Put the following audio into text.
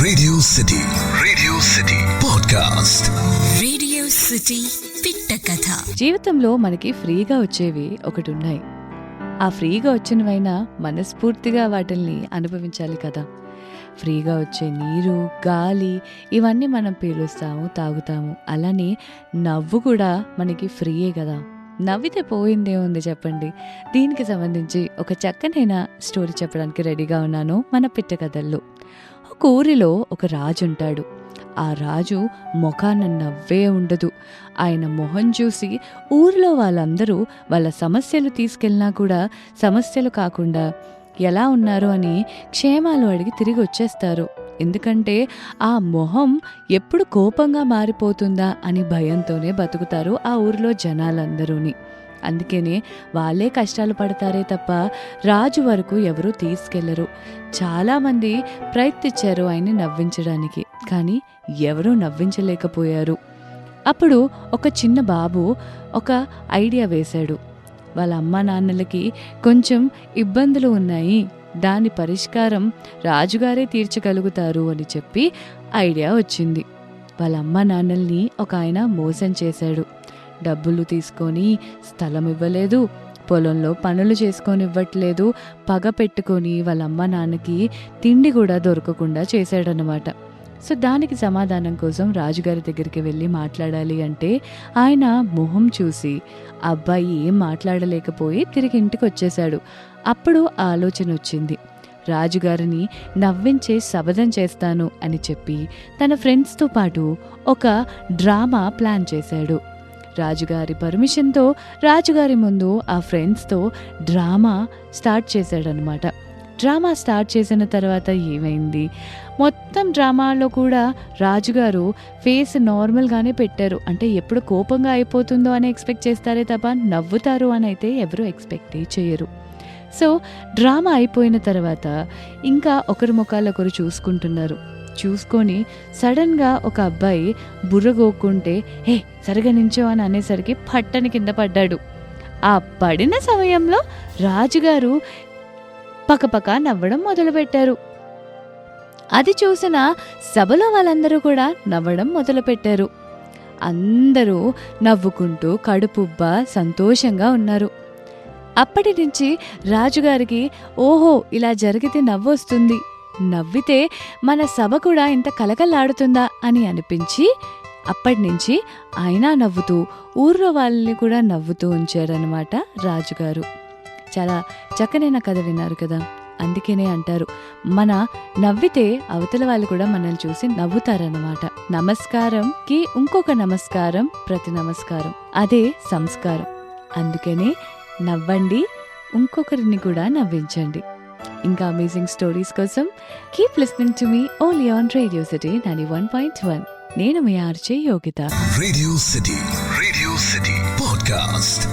Radio City podcast. Radio city పిట్ట కథ. జీవితంలో మనకి ఫ్రీగా వచ్చేవి ఒకటి ఉన్నాయి. ఆ ఫ్రీగా వచ్చినవైనా మనస్ఫూర్తిగా వాటిల్ని అనుభవించాలి కదా. ఫ్రీగా వచ్చే నీరు, గాలి ఇవన్నీ మనం పీలుస్తాము, తాగుతాము. అలానే నవ్వు కూడా మనకి ఫ్రీయే కదా. నవ్వితే పోయిందే ఉంది చెప్పండి. దీనికి సంబంధించి ఒక చక్కనైన స్టోరీ చెప్పడానికి రెడీగా ఉన్నాను మన పిట్ట కథల్లో. ఒక ఊరిలో ఒక రాజు ఉంటాడు. ఆ రాజు మొఖాన నవ్వే ఉండదు. ఆయన మొహం చూసి ఊరిలో వాళ్ళందరూ వాళ్ళ సమస్యలు తీసుకెళ్ళినా కూడా సమస్యలు కాకుండా ఎలా ఉన్నారు అని క్షేమాలు అడిగి తిరిగి వచ్చేస్తారు. ఎందుకంటే ఆ మొహం ఎప్పుడు కోపంగా మారిపోతుందా అని భయంతోనే బతుకుతారు ఆ ఊరిలో జనాలందరూని. అందుకనే వాళ్ళే కష్టాలు పడతారే తప్ప రాజు వరకు ఎవరూ తీసుకెళ్లరు. చాలామంది ప్రయత్నించారు ఆయన్ని నవ్వించడానికి, కానీ ఎవరూ నవ్వించలేకపోయారు. అప్పుడు ఒక చిన్న బాబు ఒక ఐడియా వేశాడు. వాళ్ళ అమ్మా నాన్నలకి కొంచెం ఇబ్బందులు ఉన్నాయి, దాని పరిష్కారం రాజుగారే తీర్చగలుగుతారు అని చెప్పి ఐడియా వచ్చింది. వాళ్ళ అమ్మా నాన్నల్ని ఒక ఆయన మోసం చేశాడు. డబ్బులు తీసుకొని స్థలం ఇవ్వలేదు, పొలంలో పనులు చేసుకొనివ్వట్లేదు, పగ పెట్టుకొని వాళ్ళ అమ్మ నాన్నకి తిండి కూడా దొరకకుండా చేశాడనమాట. సో దానికి సమాధానం కోసం రాజుగారి దగ్గరికి వెళ్ళి మాట్లాడాలి అంటే ఆయన మొహం చూసి అబ్బాయి ఏం మాట్లాడలేకపోయి తిరిగి ఇంటికి వచ్చేశాడు. అప్పుడు ఆలోచన వచ్చింది. రాజుగారిని నవ్వించే శబదం చేస్తాను అని చెప్పి తన ఫ్రెండ్స్తో పాటు ఒక డ్రామా ప్లాన్ చేశాడు. రాజుగారి పర్మిషన్తో రాజుగారి ముందు ఆ ఫ్రెండ్స్తో డ్రామా స్టార్ట్ చేశాడనమాట. డ్రామా స్టార్ట్ చేసిన తర్వాత ఏమైంది, మొత్తం డ్రామాలో కూడా రాజుగారు ఫేస్ నార్మల్గానే పెట్టారు. అంటే ఎప్పుడు కోపంగా అయిపోతుందో అని ఎక్స్పెక్ట్ చేస్తారే తప్ప నవ్వుతారు అని అయితే ఎవరు ఎక్స్పెక్టే చేయరు. సో డ్రామా అయిపోయిన తర్వాత ఇంకా ఒకరి ముఖాలు ఒకరు చూసుకుంటున్నారు. చూసుకొని సడన్గా ఒక అబ్బాయి బుర్రగోక్కుంటే హే సరిగా నించో అని అనేసరికి పట్టని కింద పడ్డాడు. ఆ పడిన సమయంలో రాజుగారు పకపక నవ్వడం మొదలుపెట్టారు. అది చూసిన సభలో వాళ్ళందరూ కూడా నవ్వడం మొదలుపెట్టారు. అందరూ నవ్వుకుంటూ కడుపుబ్బా సంతోషంగా ఉన్నారు. అప్పటి నుంచి రాజుగారికి ఓహో ఇలా జరిగితే నవ్వొస్తుంది, నవ్వితే మన సభ కూడా ఇంత కలకలాడుతుందా అని అనిపించి అప్పటి నుంచి ఆయన నవ్వుతూ ఊర్లో వాళ్ళని కూడా నవ్వుతూ ఉంచారనమాట రాజుగారు. చాలా చక్కనైన కథ విన్నారు కదా. అందుకనే అంటారు మన నవ్వితే అవతల వాళ్ళు కూడా మనల్ని చూసి నవ్వుతారన్నమాట. నమస్కారంకి ఇంకొక నమస్కారం ప్రతి నమస్కారం, అదే సంస్కారం. అందుకనే నవ్వండి, ఇంకొకరిని కూడా నవ్వించండి. ఇంకా అమేజింగ్ స్టోరీస్ కోసం keep listening to me only on Radio City 91.1. నేను మీ RJ Yogitha. Radio City podcast.